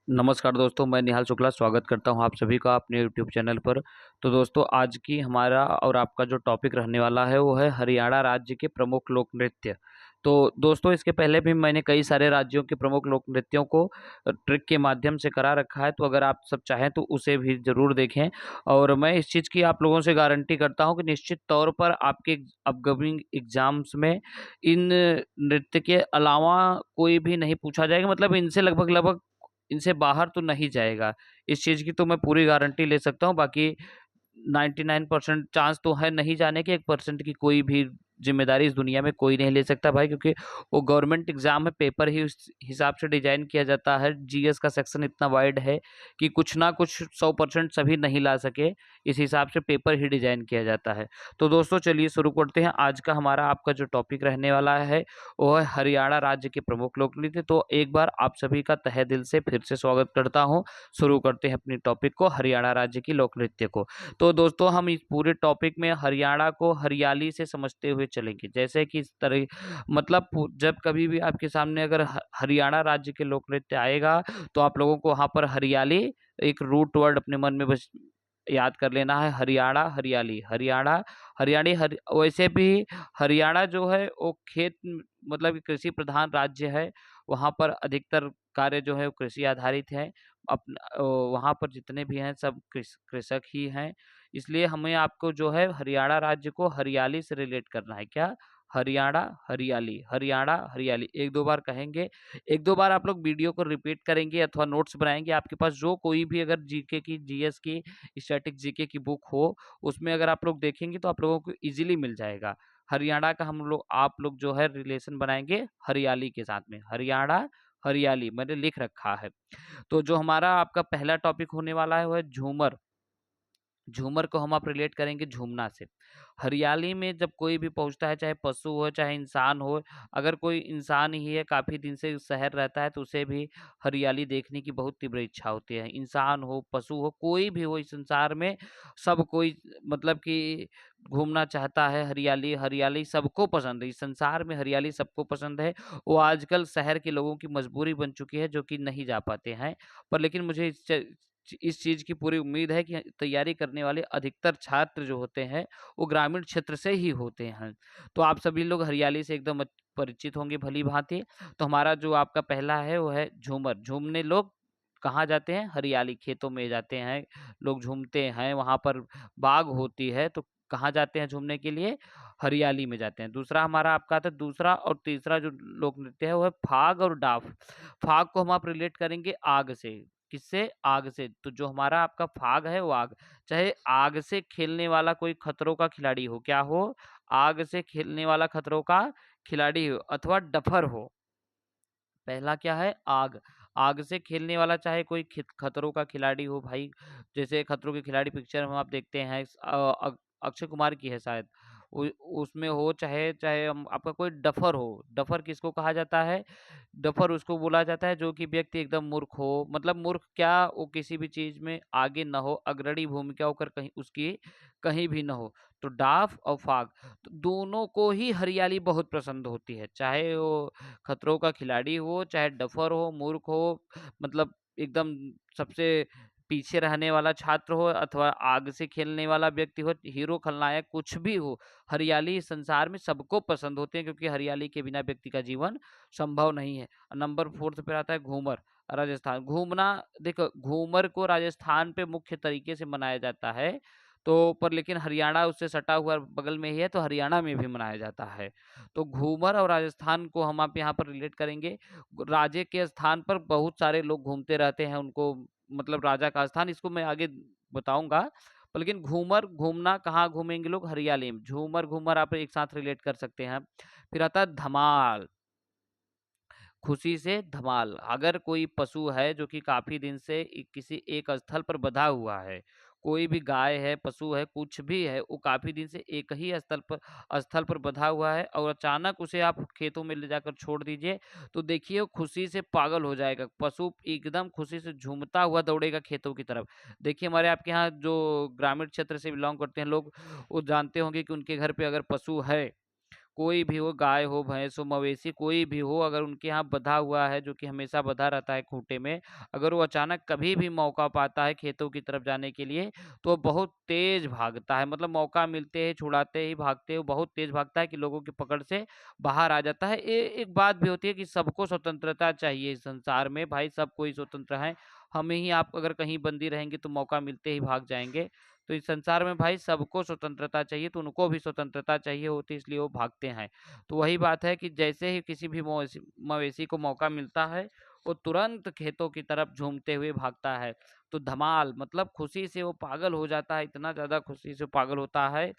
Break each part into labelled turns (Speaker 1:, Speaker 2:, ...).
Speaker 1: नमस्कार दोस्तों, मैं निहाल शुक्ला स्वागत करता हूं आप सभी का अपने यूट्यूब चैनल पर। तो दोस्तों, आज की हमारा और आपका जो टॉपिक रहने वाला है वो है हरियाणा राज्य के प्रमुख लोक नृत्य। तो दोस्तों, इसके पहले भी मैंने कई सारे राज्यों के प्रमुख लोक नृत्यों को ट्रिक के माध्यम से करा रखा है, तो अगर आप सब चाहें तो उसे भी ज़रूर देखें। और मैं इस चीज़ की आप लोगों से गारंटी करता हूं कि निश्चित तौर पर आपके अपकमिंग एग्ज़ाम्स में इन नृत्य के अलावा कोई भी नहीं पूछा जाएगा, मतलब इनसे लगभग-लगभग इनसे बाहर तो नहीं जाएगा। इस चीज़ की तो मैं पूरी गारंटी ले सकता हूँ। बाकी 99% चांस तो है नहीं जाने के, 1% की कोई भी ज़िम्मेदारी इस दुनिया में कोई नहीं ले सकता भाई, क्योंकि वो गवर्नमेंट एग्ज़ाम है, पेपर ही उस हिसाब से डिज़ाइन किया जाता है। जीएस का सेक्शन इतना वाइड है कि कुछ ना कुछ 100% सभी नहीं ला सके, इस हिसाब से पेपर ही डिज़ाइन किया जाता है। तो दोस्तों, चलिए शुरू करते हैं। आज का हमारा आपका जो टॉपिक रहने वाला है, वो है हरियाणा राज्य के प्रमुख लोक नृत्य। तो एक बार आप सभी का तहे दिल से फिर से स्वागत करता हूँ। शुरू करते हैं अपनी टॉपिक को, हरियाणा राज्य की लोक नृत्य को। तो दोस्तों, हम इस पूरे टॉपिक में हरियाणा को हरियाली से समझते हुए चलेंगे। जैसे कि इस तरह मतलब जब कभी भी आपके सामने अगर हरियाणा राज्य के लोक नृत्य आएगा, तो आप लोगों को वहाँ पर हरियाली एक रूट वर्ड अपने मन में बस याद कर लेना है। हरियाणा हरियाली, हरियाणा हरियाणी वैसे भी हरियाणा जो है वो मतलब कृषि प्रधान राज्य है। वहाँ पर अधिकतर कार्य जो है वो कृषि आधारित है। वहाँ पर जितने भी हैं सब कृषक ही हैं। इसलिए हमें आपको जो है हरियाणा राज्य को हरियाली से रिलेट करना है। क्या? हरियाणा हरियाली, हरियाणा हरियाली, एक दो बार कहेंगे। एक दो बार आप लोग वीडियो को रिपीट करेंगे अथवा नोट्स बनाएंगे। आपके पास जो कोई भी अगर जीके की, जीएस की, स्टैटिक जीके की बुक हो, उसमें अगर आप लोग देखेंगे तो आप लोगों को इजीली मिल जाएगा। हरियाणा का हम लोग आप लोग जो है रिलेशन बनाएंगे हरियाली के साथ में। हरियाणा हरियाली मैंने लिख रखा है। तो जो हमारा आपका पहला टॉपिक होने वाला है वो है झूमर। झूमर को हम आप रिलेट करेंगे झूमना से। हरियाली में जब कोई भी पहुंचता है, चाहे पशु हो चाहे इंसान हो, अगर कोई इंसान ही है काफी दिन से उस शहर रहता है, तो उसे भी हरियाली देखने की बहुत तीव्र इच्छा होती है। इंसान हो, पशु हो, कोई भी हो इस संसार में, सब कोई मतलब कि घूमना चाहता है। हरियाली हरियाली सबको पसंद है, इस संसार में हरियाली सबको पसंद है। वो आजकल शहर के लोगों की मजबूरी बन चुकी है, जो कि नहीं जा पाते हैं। पर लेकिन मुझे इस चीज की पूरी उम्मीद है कि तैयारी करने वाले अधिकतर छात्र जो होते हैं वो ग्रामीण क्षेत्र से ही होते हैं। तो आप सभी लोग हरियाली से एकदम परिचित होंगे भली भांति। तो हमारा जो आपका पहला है वो है झूमर। झूमने लोग कहाँ जाते हैं? हरियाली, खेतों में जाते हैं, लोग झूमते हैं। वहां पर बाग होती है, तो कहाँ जाते हैं झूमने के लिए? हरियाली में जाते हैं। दूसरा हमारा आपका आता है, दूसरा और तीसरा जो लोक नृत्य है वो है फाग और डाफ। फाग को हम आप रिलेट करेंगे आग से। किससे? आग से। तो जो हमारा आपका फाग है वो आग, चाहे आग से खेलने वाला कोई खतरों का खिलाड़ी हो, क्या हो? आग से खेलने वाला खतरों का खिलाड़ी हो अथवा डफर हो। पहला क्या है? आग। आग से खेलने वाला चाहे कोई खतरों का खिलाड़ी हो भाई। जैसे खतरों के खिलाड़ी पिक्चर हम आप देखते हैं, अक्षय कुमार की है शायद। उ उसमें हो, चाहे चाहे आपका कोई डफर हो। डफर किसको कहा जाता है? डफर उसको बोला जाता है जो कि व्यक्ति एकदम मूर्ख हो। मतलब मूर्ख क्या, वो किसी भी चीज़ में आगे ना हो, अग्रणी भूमिका होकर कहीं उसकी कहीं भी ना हो। तो डाफ और फाग, तो दोनों को ही हरियाली बहुत पसंद होती है। चाहे वो खतरों का खिलाड़ी हो, चाहे डफर हो, मूर्ख हो, मतलब एकदम सबसे पीछे रहने वाला छात्र हो अथवा आग से खेलने वाला व्यक्ति हो, हीरो खलनायक कुछ भी हो, हरियाली इस संसार में सबको पसंद होती है, क्योंकि हरियाली के बिना व्यक्ति का जीवन संभव नहीं है। नंबर 4 पे आता है घूमर, राजस्थान। घूमना, देखो घूमर को राजस्थान पे मुख्य तरीके से मनाया जाता है, तो पर लेकिन हरियाणा उससे सटा हुआ बगल में ही है, तो हरियाणा में भी मनाया जाता है। तो घूमर और राजस्थान को हम आप यहाँ पर रिलेट करेंगे। राजे के स्थान पर बहुत सारे लोग घूमते रहते हैं, उनको मतलब राजा का स्थान, इसको मैं आगे बताऊंगा। पर लेकिन घूमर घूमना, कहाँ घूमेंगे लोग? हरियाली में। झूमर घूमर आप एक साथ रिलेट कर सकते हैं। फिर आता है धमाल। खुशी से धमाल। अगर कोई पशु है जो कि काफी दिन से किसी एक स्थल पर बंधा हुआ है, कोई भी गाय है, पशु है, कुछ भी है, वो काफी दिन से एक ही स्थल पर बंधा हुआ है, और अचानक उसे आप खेतों में ले जाकर छोड़ दीजिए, तो देखिए वो खुशी से पागल हो जाएगा। पशु एकदम खुशी से झूमता हुआ दौड़ेगा खेतों की तरफ। देखिए हमारे आपके यहाँ जो ग्रामीण क्षेत्र से बिलोंग करते हैं लोग, वो जानते होंगे कि उनके घर पे अगर पशु है, कोई भी हो, गाय हो, भैंस हो, मवेशी कोई भी हो, अगर उनके यहाँ बंधा हुआ है, जो कि हमेशा बंधा रहता है खूंटे में, अगर वो अचानक कभी भी मौका पाता है खेतों की तरफ जाने के लिए, तो वो बहुत तेज भागता है। मतलब मौका मिलते ही, छुड़ाते ही भागते ही वो बहुत तेज भागता है कि लोगों की पकड़ से बाहर आ जाता है। एक बात भी होती है कि सबको स्वतंत्रता चाहिए इस संसार में, भाई सब कोई स्वतंत्र है। हमें ही आप अगर कहीं बंदी रहेंगे तो मौका मिलते ही भाग जाएंगे। तो इस संसार में भाई सबको स्वतंत्रता चाहिए, तो उनको भी स्वतंत्रता चाहिए होती है, इसलिए वो भागते हैं। तो वही बात है कि जैसे ही किसी भी मवेशी मवेशी को मौका मिलता है, वो तुरंत खेतों की तरफ झूमते हुए भागता है। तो धमाल मतलब खुशी से वो पागल हो जाता है, इतना ज्यादा खुशी से पागल होता है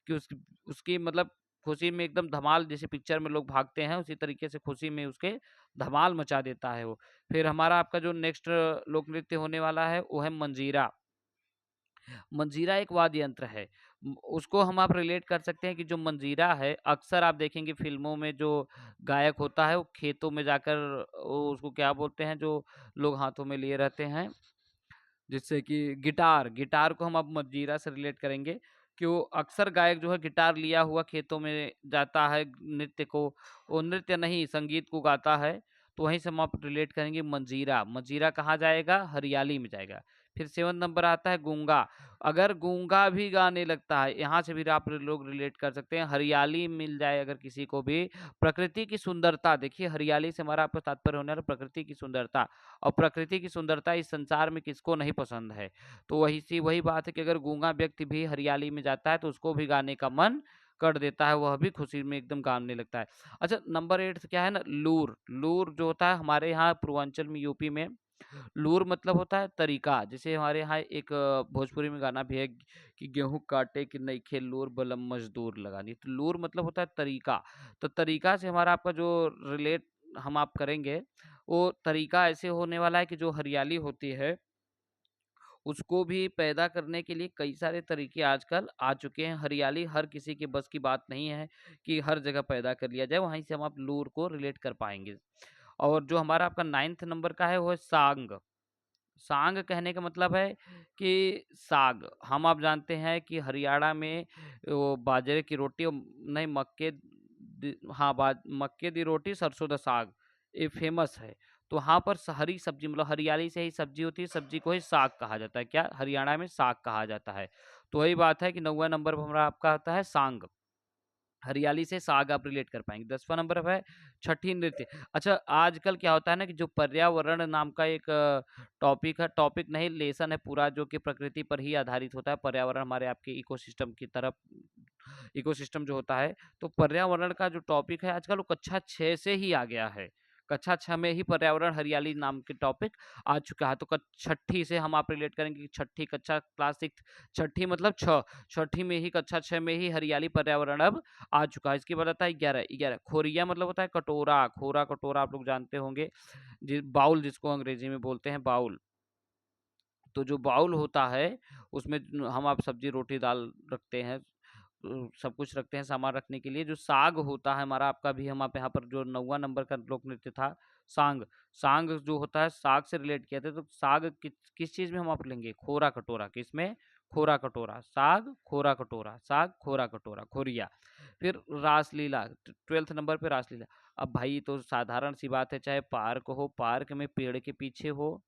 Speaker 1: कि उसकी उसकी मतलब खुशी में एकदम धमाल, जैसे पिक्चर में लोग भागते हैं उसी तरीके से खुशी में उसके धमाल मचा देता है वो। फिर हमारा आपका जो नेक्स्ट लोक नृत्य होने वाला है वो है मंजीरा। मंजीरा एक वाद्य यंत्र है। उसको हम आप रिलेट कर सकते हैं कि जो मंजीरा है, अक्सर आप देखेंगे फ़िल्मों में जो गायक होता है वो खेतों में जाकर वो उसको क्या बोलते हैं जो लोग हाथों में लिए रहते हैं, जिससे कि गिटार, गिटार को हम अब मंजीरा से रिलेट करेंगे कि वो अक्सर गायक जो है गिटार लिया हुआ खेतों में जाता है, नृत्य को वो नृत्य नहीं संगीत को गाता है। तो वहीं से हम आप रिलेट करेंगे मंजीरा। मंजीरा कहाँ जाएगा? हरियाली में जाएगा। फिर 7 नंबर आता है गूंगा। अगर गूंगा भी गाने लगता है, यहाँ से भी आप लोग रिलेट कर सकते हैं। हरियाली मिल जाए अगर किसी को भी, प्रकृति की सुंदरता, देखिए हरियाली से हमारा आपका तात्पर्य होने वाला प्रकृति की सुंदरता। और प्रकृति की सुंदरता इस संसार में किसको नहीं पसंद है। तो वही बात है कि अगर गूंगा व्यक्ति भी हरियाली में जाता है तो उसको भी गाने का मन कर देता है, वह भी खुशी में एकदम गाने लगता है। अच्छा नंबर 8 क्या है ना, लूर। लूर जो होता है हमारे यहाँ पूर्वांचल में, यूपी में, लूर मतलब होता है तरीका। जैसे हमारे यहाँ एक भोजपुरी में गाना भी है कि गेहूं काटे कि नइखे लूर बलम मजदूर लगानी। तो लूर मतलब होता है तरीका। तो तरीका से हमारा आपका जो रिलेट हम आप करेंगे, वो तरीका ऐसे होने वाला है कि जो हरियाली होती है उसको भी पैदा करने के लिए कई सारे तरीके आजकल आ चुके हैं। हरियाली हर किसी के बस की बात नहीं है कि हर जगह पैदा कर लिया जाए, वहीं से हम आप लूर को रिलेट कर पाएंगे। और जो हमारा आपका 9th नंबर का है वो है सांग। सांग कहने का मतलब है कि साग, हम आप जानते हैं कि हरियाणा में वो बाजरे की रोटी नहीं मक्के हाँ मक्के दी रोटी सरसों दा साग, ये फेमस है। तो वहाँ पर हरी सब्जी मतलब हरियाली से ही सब्जी होती है, सब्जी को ही साग कहा जाता है। क्या हरियाणा में साग कहा जाता है। तो वही बात है कि 9वां नंबर पर हमारा आपका आता है सांग। हरियाली से साग आप रिलेट कर पाएंगे। 10वां नंबर पे है छठी नृत्य। अच्छा आजकल क्या होता है ना कि जो पर्यावरण नाम का एक टॉपिक है, टॉपिक नहीं लेसन है पूरा, जो कि प्रकृति पर ही आधारित होता है। पर्यावरण हमारे आपके इकोसिस्टम की तरफ, इकोसिस्टम जो होता है, तो पर्यावरण का जो टॉपिक है आजकल वो कक्षा 6 से ही आ गया है। कक्षा 6 में ही पर्यावरण हरियाली नाम के टॉपिक आ चुका है। तो छठी से हम आप रिलेट करेंगे कि छठी कक्षा क्लास 6, छठी मतलब 6, छठी में ही कक्षा 6 में ही हरियाली पर्यावरण अब आ चुका है। इसके बाद आता है 11, 11 खोरिया मतलब होता है कटोरा, खोरा कटोरा आप लोग जानते होंगे, बाउल जिसको अंग्रेजी में बोलते हैं बाउल। तो जो बाउल होता है उसमें हम आप सब्जी रोटी दाल रखते हैं, सब कुछ रखते हैं सामान रखने के लिए। जो साग होता है हमारा आपका भी, हम आप यहाँ पर जो 9वां नंबर का लोक नृत्य था सांग। सांग जो होता है साग से रिलेट किया था। तो साग किस चीज में हम आप लेंगे? खोरा कटोरा। किसमें? खोरा कटोरा। साग खोरा कटोरा, साग खोरा कटोरा, खोरिया। फिर रासलीला, 12th नंबर पे रासलीला। अब भाई तो साधारण सी बात है, चाहे पार्क हो, पार्क में पेड़ के पीछे हो,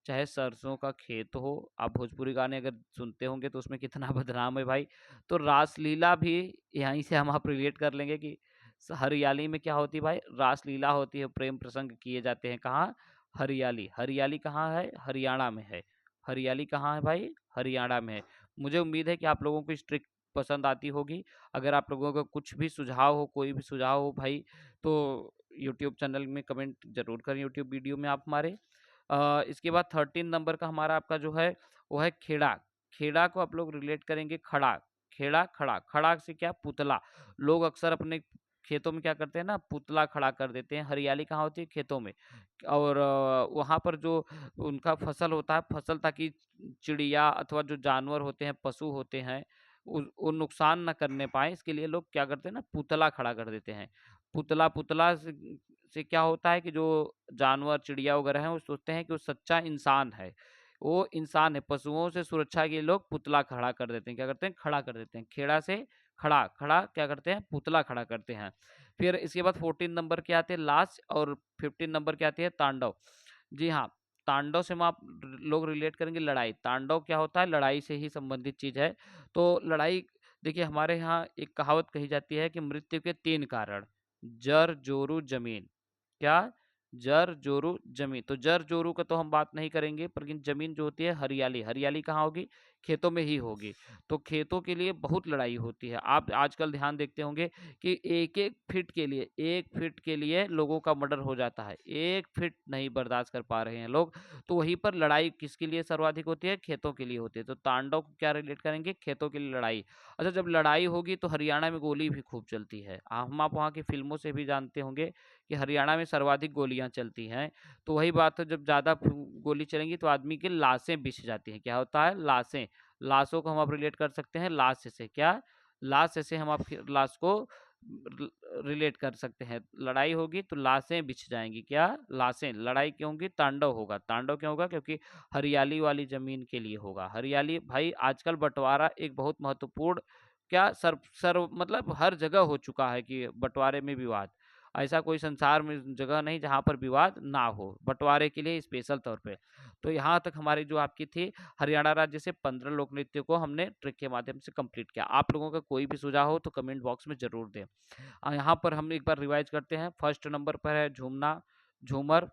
Speaker 1: चाहे सरसों का खेत हो, आप भोजपुरी गाने अगर सुनते होंगे तो उसमें कितना बदनाम है भाई। तो रासलीला भी यहीं से हम आप रिलेट कर लेंगे कि हरियाली में क्या होती है भाई? रासलीला होती है, प्रेम प्रसंग किए जाते हैं। कहाँ? हरियाली। हरियाली कहाँ है? हरियाणा में है। हरियाली कहाँ है भाई? हरियाणा में है। मुझे उम्मीद है कि आप लोगों को इस ट्रिक पसंद आती होगी। अगर आप लोगों का कुछ भी सुझाव हो, कोई भी सुझाव हो भाई, तो यूट्यूब चैनल में कमेंट जरूर करें, यूट्यूब वीडियो में आप हमारे। इसके बाद 13 नंबर का हमारा आपका जो है वो है खेड़ा। खेड़ा को आप लोग रिलेट करेंगे खड़ा। खेड़ा खड़ा, खड़ा से क्या? पुतला। लोग अक्सर अपने खेतों में क्या करते हैं ना, पुतला खड़ा कर देते हैं। हरियाली कहाँ होती है? खेतों में। और वहां पर जो उनका फसल होता है, फसल, ताकि चिड़िया अथवा जो जानवर होते हैं, पशु होते हैं, वो नुकसान ना करने पाए, इसके लिए लोग क्या करते हैं ना, पुतला खड़ा कर देते हैं। पुतला पुतला से क्या होता है कि जो जानवर चिड़िया वगैरह हैं वो सोचते हैं कि वो सच्चा इंसान है, वो इंसान है। पशुओं से सुरक्षा के लिए लोग पुतला खड़ा कर देते हैं। क्या करते हैं? खड़ा कर देते हैं। खेड़ा से खड़ा खड़ा क्या करते हैं, पुतला खड़ा करते हैं। फिर इसके बाद 14 नंबर के आते हैं लाश, और 15 नंबर के आती है तांडव। जी हाँ, तांडव से हम आप लोग रिलेट करेंगे लड़ाई। तांडव क्या होता है, लड़ाई से ही संबंधित चीज है। तो लड़ाई, देखिए हमारे यहाँ एक कहावत कही जाती है कि मृत्यु के 3 कारण, जर जोरू जमीन। क्या? जर जोरू जमीन। तो जर जोरू का तो हम बात नहीं करेंगे, पर जमीन जो होती है, हरियाली, हरियाली कहाँ होगी, खेतों में ही होगी। तो खेतों के लिए बहुत लड़ाई होती है। आप आजकल ध्यान देखते होंगे कि एक एक फीट के लिए, एक फीट के लिए लोगों का मर्डर हो जाता है, एक फीट नहीं बर्दाश्त कर पा रहे हैं लोग। तो वहीं पर लड़ाई किसके लिए सर्वाधिक होती है, खेतों के लिए होती है। तो तांडव को क्या रिलेट करेंगे, खेतों के लिए लड़ाई। अच्छा, जब लड़ाई होगी तो हरियाणा में गोली भी खूब चलती है। हम आप वहाँ की फिल्मों से भी जानते होंगे कि हरियाणा में सर्वाधिक गोलियां चलती हैं। तो वही बात है, जब ज्यादा गोली चलेंगी तो आदमी की लाशें बिछ जाती हैं। क्या होता है, लाशें, लाशों को हम आप रिलेट कर सकते हैं लाश से। क्या? लाश से हम आप लाश को रिलेट कर सकते हैं। लड़ाई होगी तो लाशें बिछ जाएंगी। क्या? लाशें। लड़ाई क्यों होगी, तांडव होगा। तांडव क्यों होगा, क्योंकि हरियाली वाली जमीन के लिए होगा। हरियाली भाई, आजकल बंटवारा एक बहुत महत्वपूर्ण, क्या सर्व मतलब हर जगह हो चुका है कि बंटवारे में विवाद। ऐसा कोई संसार में जगह नहीं जहाँ पर विवाद ना हो, बंटवारे के लिए स्पेशल तौर पे। तो यहाँ तक हमारी जो आपकी थी हरियाणा राज्य से 15 लोक नृत्य को हमने ट्रिक के माध्यम से कंप्लीट किया। आप लोगों का कोई भी सुझाव हो तो कमेंट बॉक्स में जरूर दें। यहाँ पर हम एक बार रिवाइज करते हैं। फर्स्ट नंबर पर है झूमना, झूमर।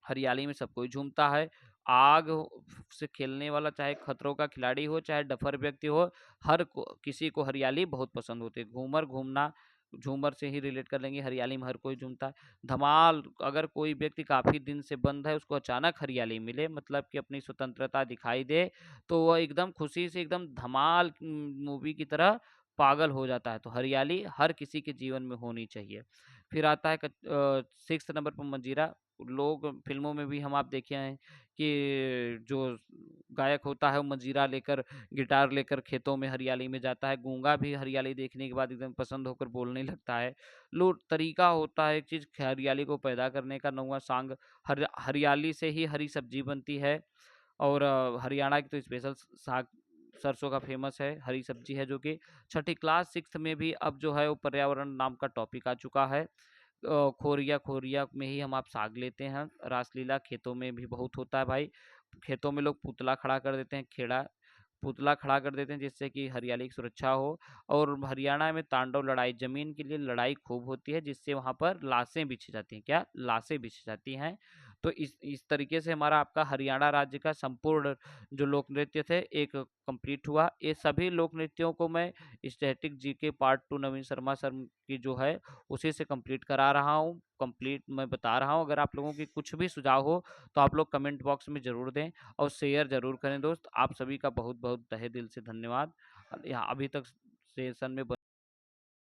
Speaker 1: हरियाली में सब कोई झूमता है। आग से खेलने वाला, चाहे खतरों का खिलाड़ी हो चाहे डफर व्यक्ति हो, किसी को हरियाली बहुत पसंद होती है। घूमर, घूमना, झूमर से ही रिलेट कर लेंगे, हरियाली में हर कोई झूमता है। धमाल, अगर कोई व्यक्ति काफी दिन से बंद है, उसको अचानक हरियाली मिले, मतलब कि अपनी स्वतंत्रता दिखाई दे, तो वह एकदम खुशी से, एकदम धमाल मूवी की तरह पागल हो जाता है। तो हरियाली हर किसी के जीवन में होनी चाहिए। फिर आता है 6 नंबर पर मंजीरा। लोग फिल्मों में भी हम आप देखे हैं कि जो गायक होता है वो मंजीरा लेकर, गिटार लेकर खेतों में हरियाली में जाता है। गूंगा भी हरियाली देखने के बाद एकदम पसंद होकर बोलने लगता है। लो तरीका होता है एक चीज हरियाली को पैदा करने का। 9वां सांग, हरियाली से ही हरी सब्जी बनती है। और हरियाणा की तो स्पेशल साग सरसों का फेमस है, हरी सब्जी है जो कि छठी क्लास 6 में भी अब जो है वो पर्यावरण नाम का टॉपिक आ चुका है। खोरिया, खोरिया में ही हम आप साग लेते हैं। रासलीला खेतों में भी बहुत होता है भाई। खेतों में लोग पुतला खड़ा कर देते हैं, खेड़ा, पुतला खड़ा कर देते हैं जिससे कि हरियाली की सुरक्षा हो। और हरियाणा में तांडव लड़ाई, जमीन के लिए लड़ाई खूब होती है, जिससे वहां पर लाशें बिछी जाती हैं। क्या? लाशें बिछी जाती हैं। तो इस तरीके से हमारा आपका हरियाणा राज्य का संपूर्ण जो लोक नृत्य थे एक कंप्लीट हुआ। ये सभी लोक नृत्यों को मैं स्टैटिक जीके पार्ट 2 नवीन शर्मा सर की जो है उसी से कंप्लीट करा रहा हूँ, कंप्लीट मैं बता रहा हूँ। अगर आप लोगों की कुछ भी सुझाव हो तो आप लोग कमेंट बॉक्स में जरूर दें और शेयर जरूर करें दोस्त। आप सभी का बहुत बहुत तहे दिल से धन्यवाद। यहाँ अभी तक सेशन में